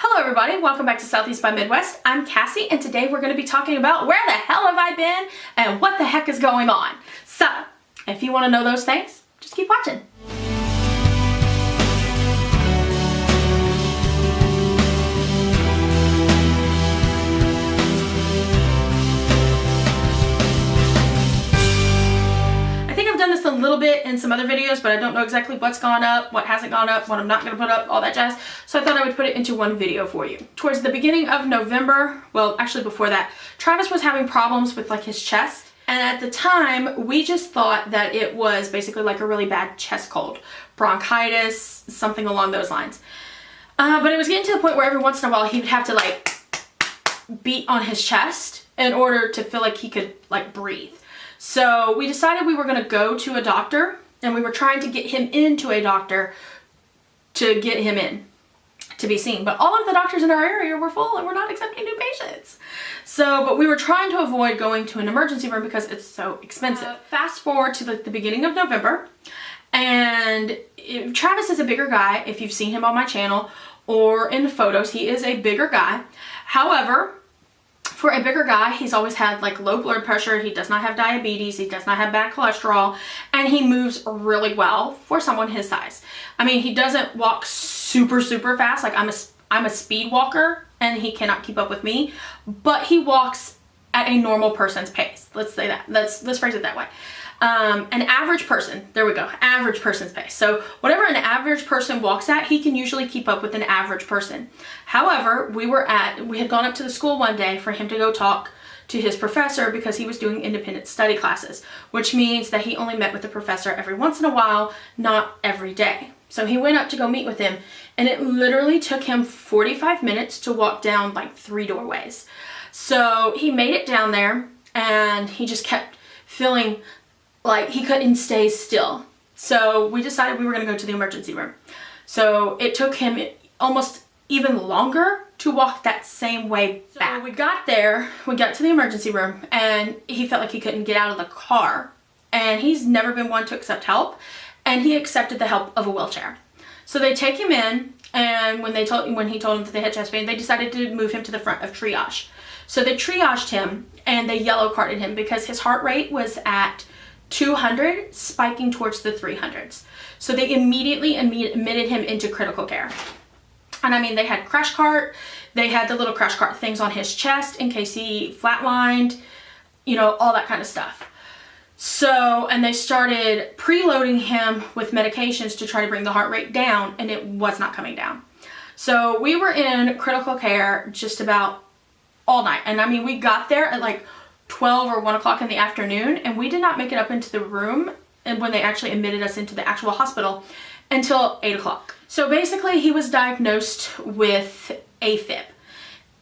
Hello everybody, welcome back to Southeast by Midwest. I'm Cassie and today we're going to be talking about where the hell have I been and what the heck is going on. So, if you want to know those things, just keep watching. A little bit in some other videos, but I don't know exactly what's gone up, what hasn't gone up, what I'm not going to put up, all that jazz. So I thought I would put it into one video for you. Towards the beginning of November, well actually before that, Travis was having problems with like his chest, and at the time we just thought that it was basically like a really bad chest cold, bronchitis, something along those lines. But it was getting to the point where every once in a while he would have to like beat on his chest in order to feel like he could like breathe. So we decided we were going to go to a doctor, and we were trying to get him into a doctor to get him in to be seen. But all of the doctors in our area were full and we're not accepting new patients. So, but we were trying to avoid going to an emergency room because it's so expensive. Fast forward to the beginning of November, and Travis is a bigger guy. If you've seen him on my channel or in the photos, he is a bigger guy. However, for a bigger guy, he's always had like low blood pressure, he does not have diabetes, he does not have bad cholesterol, and he moves really well for someone his size. I mean, he doesn't walk super fast, like I'm a speed walker and he cannot keep up with me, but he walks at a normal person's pace. Let's say that, let's phrase it that way. An average person, there we go, average person's pace. So whatever an average person walks at, he can usually keep up with an average person. However, we had gone up to the school one day for him to go talk to his professor because he was doing independent study classes, which means that he only met with the professor every once in a while, not every day. So he went up to go meet with him, and it literally took him 45 minutes to walk down like 3 doorways. So he made it down there, and he just kept feeling like he couldn't stay still. So we decided we were going to go to the emergency room. So it took him almost even longer to walk that same way back. So we got there, we got to the emergency room, and he felt like he couldn't get out of the car. And he's never been one to accept help, and he accepted the help of a wheelchair. So they take him in, and when he told them that they had chest pain, they decided to move him to the front of triage. So they triaged him, and they yellow carded him because his heart rate was at 200, spiking towards the 300s. So they immediately admitted him into critical care. And I mean, they had crash cart, they had the little crash cart things on his chest in case he flatlined, you know, all that kind of stuff. So, and they started preloading him with medications to try to bring the heart rate down, and it was not coming down. So we were in critical care just about all night. And I mean, we got there at like 12 or 1 o'clock in the afternoon, and we did not make it up into the room and when they actually admitted us into the actual hospital until 8 o'clock. So basically he was diagnosed with AFib,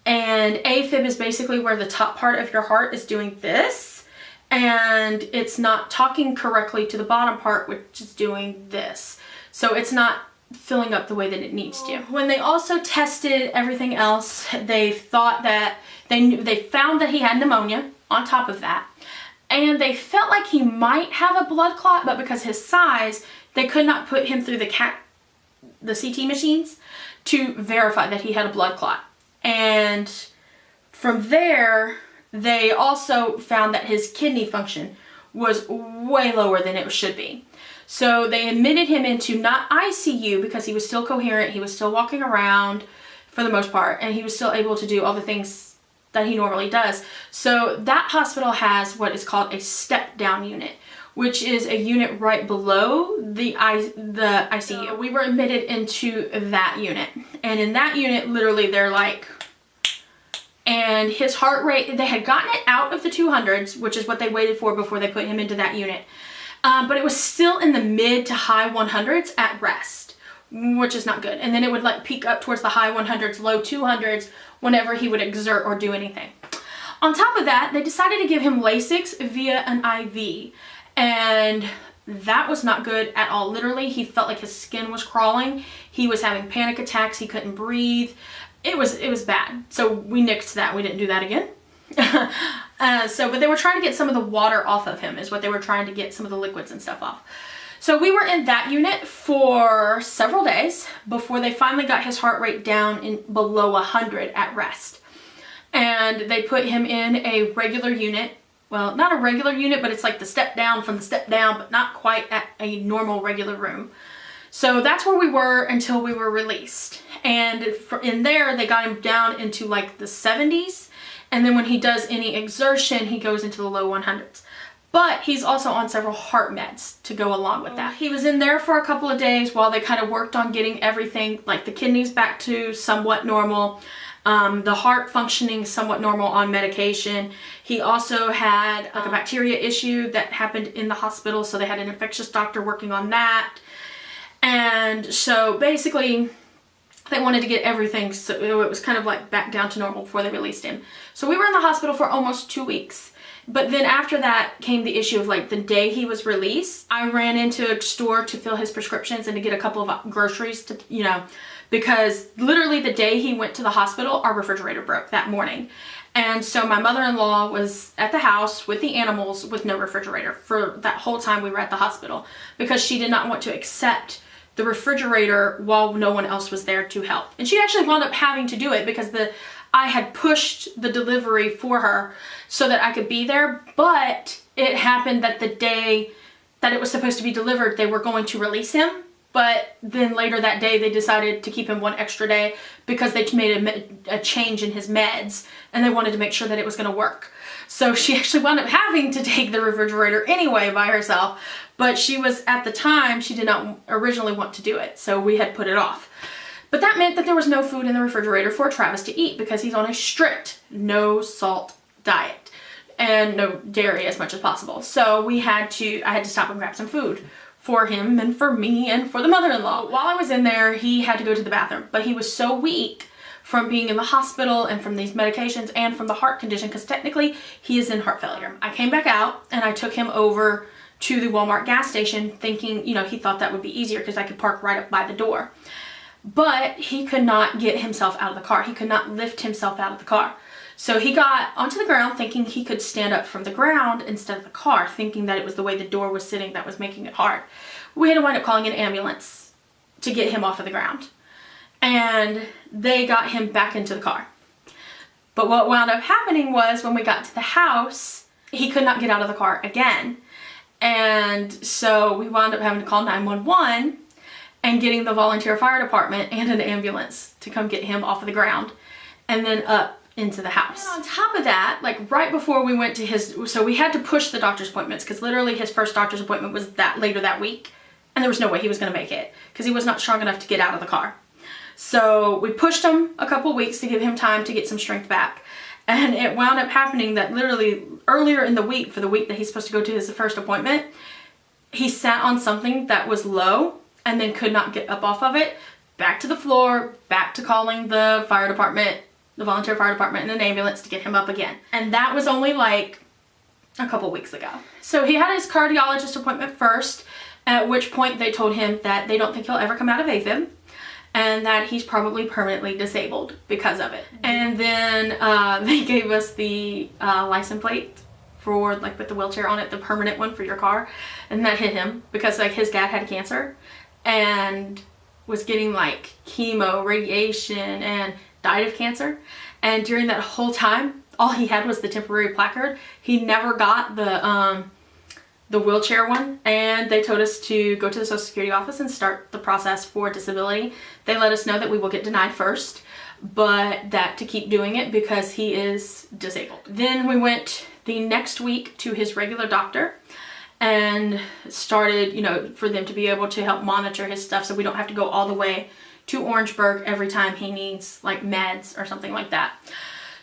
and AFib is basically where the top part of your heart is doing this and it's not talking correctly to the bottom part, which is doing this. So it's not filling up the way that it needs to. When they also tested everything else, they thought that they found that he had pneumonia on top of that, and they felt like he might have a blood clot, but because his size, they could not put him through the CT machines to verify that he had a blood clot. And from there, they also found that his kidney function was way lower than it should be. So they admitted him into not ICU because he was still coherent, he was still walking around for the most part, and he was still able to do all the things that he normally does. So that hospital has what is called a step-down unit, which is a unit right below the ICU. We were admitted into that unit, and in that unit, literally they're like, and his heart rate, they had gotten it out of the 200s, which is what they waited for before they put him into that unit. But it was still in the mid to high 100s at rest, which is not good. And then it would like peak up towards the high 100s, low 200s whenever he would exert or do anything. On top of that, they decided to give him Lasix via an IV, and that was not good at all. Literally, he felt like his skin was crawling. He was having panic attacks. He couldn't breathe. It was bad. So we nixed that. We didn't do that again. But they were trying to get some of the water off of him, is what they were trying to get, some of the liquids and stuff off. So we were in that unit for several days before they finally got his heart rate down in below 100 at rest. And they put him in a regular unit. Well, not a regular unit, but it's like the step down from the step down, but not quite at a normal regular room. So that's where we were until we were released. And in there, they got him down into like the 70s. And then when he does any exertion, he goes into the low 100s. But he's also on several heart meds to go along with that. He was in there for a couple of days while they kind of worked on getting everything, like the kidneys back to somewhat normal, the heart functioning somewhat normal on medication. He also had like a bacteria issue that happened in the hospital, so they had an infectious doctor working on that. And so basically they wanted to get everything, so it was kind of like back down to normal before they released him. So we were in the hospital for almost 2 weeks. But then after that came the issue of like the day he was released, I ran into a store to fill his prescriptions and to get a couple of groceries to, you know, because literally the day he went to the hospital, our refrigerator broke that morning. And so my mother-in-law was at the house with the animals with no refrigerator for that whole time we were at the hospital, because she did not want to accept the refrigerator while no one else was there to help. And she actually wound up having to do it because I had pushed the delivery for her so that I could be there, but it happened that the day that it was supposed to be delivered, they were going to release him. But then later that day, they decided to keep him one extra day because they made a change in his meds and they wanted to make sure that it was going to work. So she actually wound up having to take the refrigerator anyway by herself, but she was, at the time, she did not originally want to do it, so we had put it off. But that meant that there was no food in the refrigerator for Travis to eat because he's on a strict no salt diet and no dairy as much as possible. So I had to stop and grab some food for him and for me and for the mother-in-law. While I was in there, he had to go to the bathroom, but he was so weak from being in the hospital and from these medications and from the heart condition, because technically he is in heart failure. I came back out and I took him over to the Walmart gas station thinking, you know, he thought that would be easier because I could park right up by the door. But he could not get himself out of the car. He could not lift himself out of the car. So he got onto the ground thinking he could stand up from the ground instead of the car, thinking that it was the way the door was sitting that was making it hard. We had to wind up calling an ambulance to get him off of the ground. And they got him back into the car. But what wound up happening was when we got to the house, he could not get out of the car again. And so we wound up having to call 911 and getting the volunteer fire department and an ambulance to come get him off of the ground and then up into the house. And on top of that, like right before we went to so we had to push the doctor's appointments because literally his first doctor's appointment was later that week, and there was no way he was going to make it because he was not strong enough to get out of the car. So we pushed him a couple weeks to give him time to get some strength back. And it wound up happening that literally earlier in the week, for the week that he's supposed to go to his first appointment, he sat on something that was low and then could not get up off of it, back to the floor, back to calling the fire department, the volunteer fire department, and an ambulance to get him up again. And that was only like a couple weeks ago. So he had his cardiologist appointment first, at which point they told him that they don't think he'll ever come out of AFib and that he's probably permanently disabled because of it. And then they gave us the license plate for like with the wheelchair on it, the permanent one for your car, and that hit him because like his dad had cancer and was getting like chemo, radiation, and died of cancer. And during that whole time, all he had was the temporary placard. He never got the wheelchair one, and they told us to go to the Social Security office and start the process for disability. They let us know that we will get denied first, but that to keep doing it because he is disabled. Then we went the next week to his regular doctor and started, you know, for them to be able to help monitor his stuff so we don't have to go all the way to Orangeburg every time he needs like meds or something like that.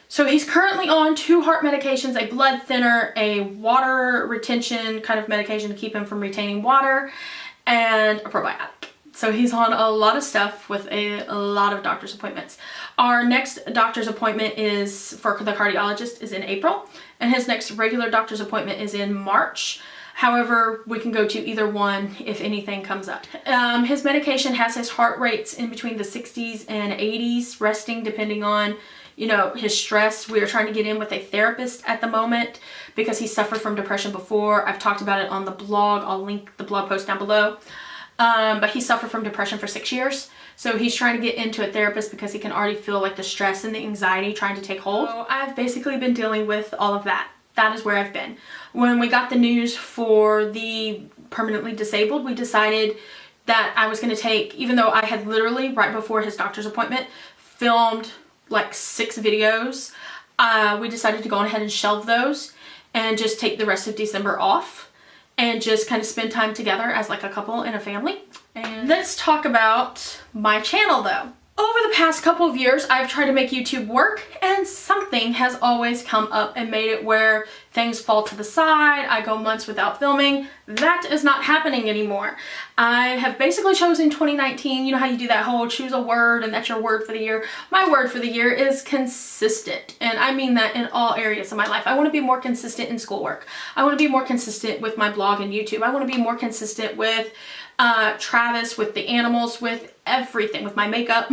So he's currently on 2 heart medications, a blood thinner, a water retention kind of medication to keep him from retaining water, and a probiotic. So he's on a lot of stuff with a lot of doctor's appointments. Our next doctor's appointment is for the cardiologist is in April, and his next regular doctor's appointment is in March. However, we can go to either one if anything comes up. His medication has his heart rates in between the 60s and 80s, resting depending on, you know, his stress. We are trying to get in with a therapist at the moment because he suffered from depression before. I've talked about it on the blog. I'll link the blog post down below. But he suffered from depression for 6 years. So he's trying to get into a therapist because he can already feel like the stress and the anxiety trying to take hold. So I've basically been dealing with all of that. That is where I've been. When we got the news for the permanently disabled, we decided that I was going to take, even though I had literally right before his doctor's appointment filmed like 6 videos, we decided to go on ahead and shelve those and just take the rest of December off and just kind of spend time together as like a couple and a family. And let's talk about my channel though. Over the past couple of years, I've tried to make YouTube work, and something has always come up and made it where things fall to the side. I go months without filming. That is not happening anymore. I have basically chosen 2019. You know how you do that whole choose a word and that's your word for the year? My word for the year is consistent, and I mean that in all areas of my life. I want to be more consistent in schoolwork. I want to be more consistent with my blog and YouTube. I want to be more consistent with Travis, with the animals, with everything, with my makeup,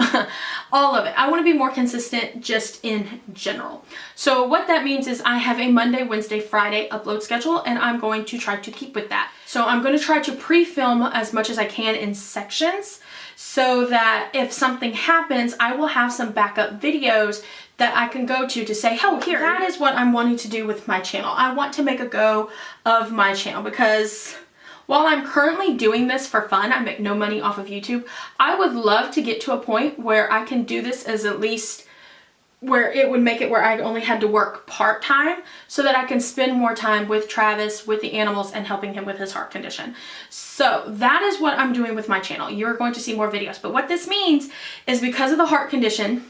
all of it. I want to be more consistent just in general. So what that means is I have a Monday, Wednesday, Friday upload schedule, and I'm going to try to keep with that. So I'm going to try to pre-film as much as I can in sections so that if something happens, I will have some backup videos that I can go to say, oh, here, that is what I'm wanting to do with my channel. I want to make a go of my channel because while I'm currently doing this for fun, I make no money off of YouTube, I would love to get to a point where I can do this as at least where it would make it where I only had to work part-time so that I can spend more time with Travis, with the animals, and helping him with his heart condition. So that is what I'm doing with my channel. You're going to see more videos. But what this means is because of the heart condition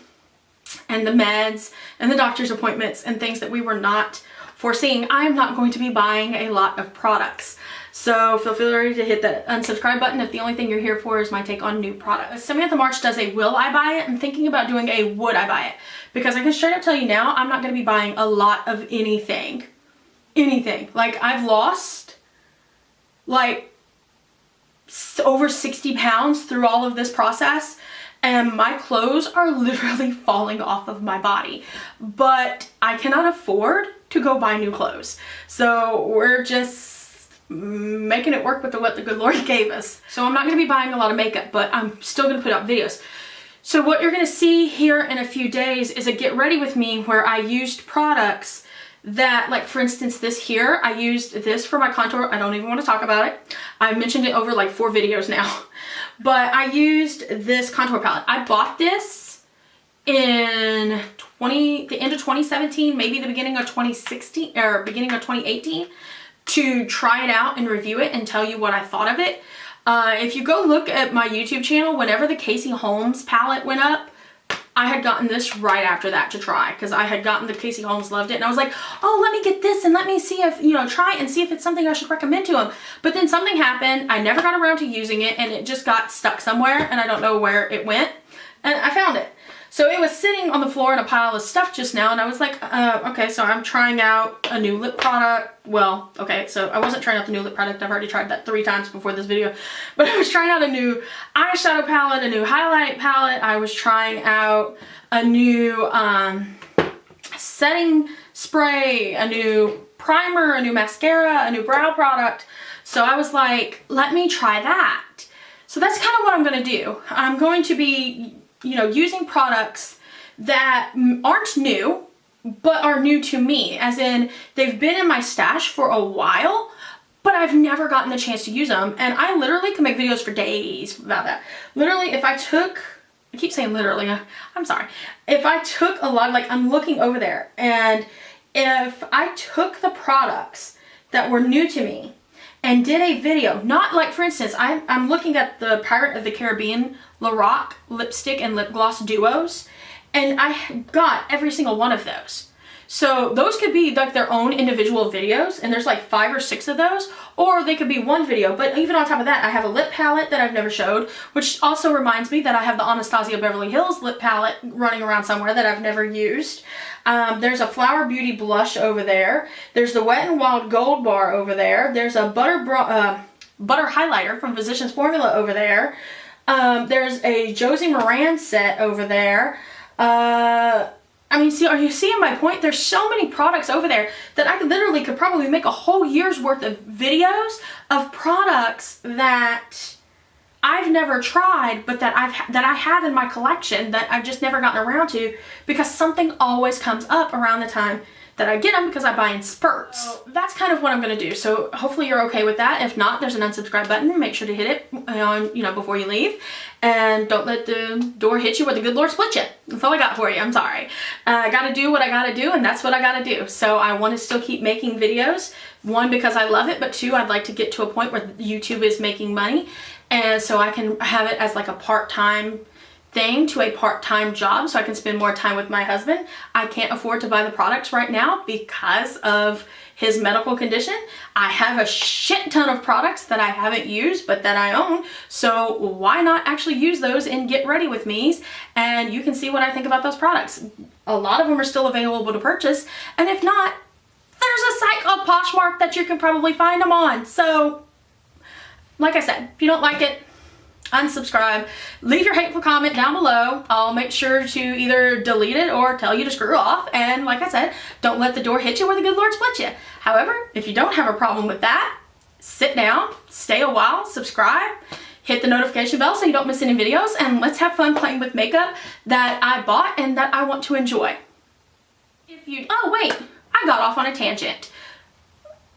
and the meds and the doctor's appointments and things that we were not foreseeing, I'm not going to be buying a lot of products. So feel free to hit that unsubscribe button if the only thing you're here for is my take on new products. Samantha March does a will I buy it. I'm thinking about doing a would I buy it, because I can straight up tell you now, I'm not going to be buying a lot of anything. Anything. Like, I've lost like over 60 pounds through all of this process, and my clothes are literally falling off of my body, but I cannot afford to go buy new clothes. So we're just making it work with what the good Lord gave us. So I'm not going to be buying a lot of makeup, but I'm still going to put out videos. So what you're going to see here in a few days is a get ready with me where I used products that, like for instance this here, I used this for my contour. I don't even want to talk about it. I've mentioned it over like 4 videos now, but I used this contour palette. I bought this in the end of 2017, maybe the beginning of 2016 or beginning of 2018 to try it out and review it and tell you what I thought of it. If you go look at my YouTube channel, whenever the Cassie Holmes palette went up, I had gotten this right after that to try because I had gotten the Cassie Holmes, loved it, and I was like, oh, let me get this and let me see if, you know, try and see if it's something I should recommend to him. But then something happened, I never got around to using it, and it just got stuck somewhere and I don't know where it went, and I found it. So it was sitting on the floor in a pile of stuff just now, and I was like, okay, so I'm trying out a new lip product. Well, okay, so I wasn't trying out the new lip product. I've already tried that 3 times before this video. But I was trying out a new eyeshadow palette, a new highlight palette. I was trying out a new setting spray, a new primer, a new mascara, a new brow product. So I was like, let me try that. So that's kind of what I'm going to do. I'm going to be, you know, using products that aren't new, but are new to me, as in they've been in my stash for a while, but I've never gotten the chance to use them. And I literally can make videos for days about that. Literally, if I took, I keep saying literally, I'm sorry. If I took a lot, like I'm looking over there, and if I took the products that were new to me and did a video, not like, for instance, I'm looking at the Pirate of the Caribbean Lorac lipstick and lip gloss duos, and I got every single one of those. So those could be like their own individual videos, and there's like 5 or 6 of those, or they could be one video. But even on top of that, I have a lip palette that I've never showed, which also reminds me that I have the Anastasia Beverly Hills lip palette running around somewhere that I've never used. There's a Flower Beauty blush over there. There's the Wet n Wild Gold Bar over there. There's a butter highlighter from Physicians Formula over there. There's a Josie Moran set over there. I I mean, see, are you seeing my point? There's so many products over there that I literally could probably make a whole year's worth of videos of products that I've never tried, but that I have in my collection that I've just never gotten around to, because something always comes up around the time that I get them, because I buy in spurts. So that's kind of what I'm gonna do. So hopefully you're okay with that. If not, there's an unsubscribe button. Make sure to hit it on, before you leave. And don't let the door hit you where the good Lord split you. That's all I got for you. I'm sorry. I gotta do what I gotta do, and that's what I gotta do. So I want to still keep making videos. One, because I love it, but two, I'd like to get to a point where YouTube is making money, and so I can have it as like a part-time thing to a part-time job, so I can spend more time with my husband. I can't afford to buy the products right now because of his medical condition. I have a shit ton of products that I haven't used but that I own, so why not actually use those and get ready with me, and you can see what I think about those products. A lot of them are still available to purchase, and if not, there's a site called Poshmark that you can probably find them on. So like I said, if you don't like it, unsubscribe, leave your hateful comment down below. I'll make sure to either delete it or tell you to screw off. And like I said, don't let the door hit you where the good Lord split you. However, if you don't have a problem with that, sit down, stay a while, subscribe, hit the notification bell so you don't miss any videos, and let's have fun playing with makeup that I bought and that I want to enjoy. Oh wait, I got off on a tangent.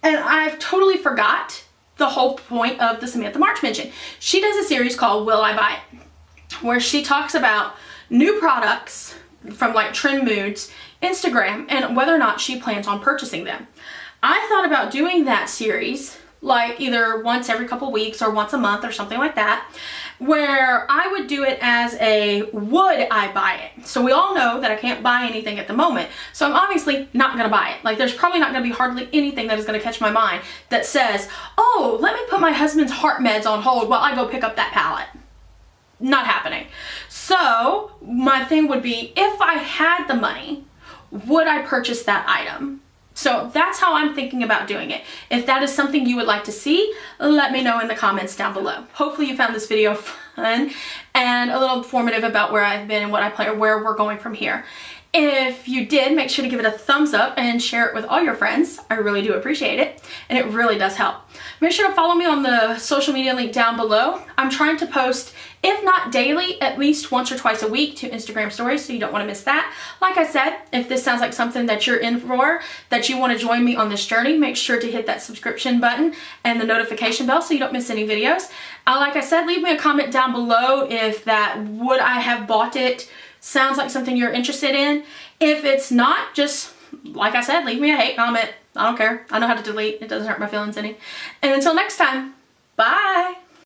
And I've totally forgot the whole point of the Samantha March mention. She does a series called Will I Buy It, where she talks about new products from like Trend Moods, Instagram, and whether or not she plans on purchasing them. I thought about doing that series like either once every couple weeks or once a month or something like that, where I would do it as a would I buy it. So we all know that I can't buy anything at the moment, so I'm obviously not gonna buy it. Like, there's probably not gonna be hardly anything that is gonna catch my mind that says, oh, let me put my husband's heart meds on hold while I go pick up that palette. Not happening. So my thing would be, if I had the money, would I purchase that item? So that's how I'm thinking about doing it. If that is something you would like to see, let me know in the comments down below. Hopefully you found this video fun and a little informative about where I've been and what I plan, where we're going from here. If you did, make sure to give it a thumbs up and share it with all your friends. I really do appreciate it, and it really does help. Make sure to follow me on the social media link down below. I'm trying to post, if not daily, at least once or twice a week to Instagram stories, so you don't want to miss that. Like I said, if this sounds like something that you're in for, that you want to join me on this journey, make sure to hit that subscription button and the notification bell so you don't miss any videos. Like I said, leave me a comment down below if that would I have bought it sounds like something you're interested in. If it's not, just, like I said, leave me a hate comment. I don't care. I know how to delete. It doesn't hurt my feelings any. And until next time, bye.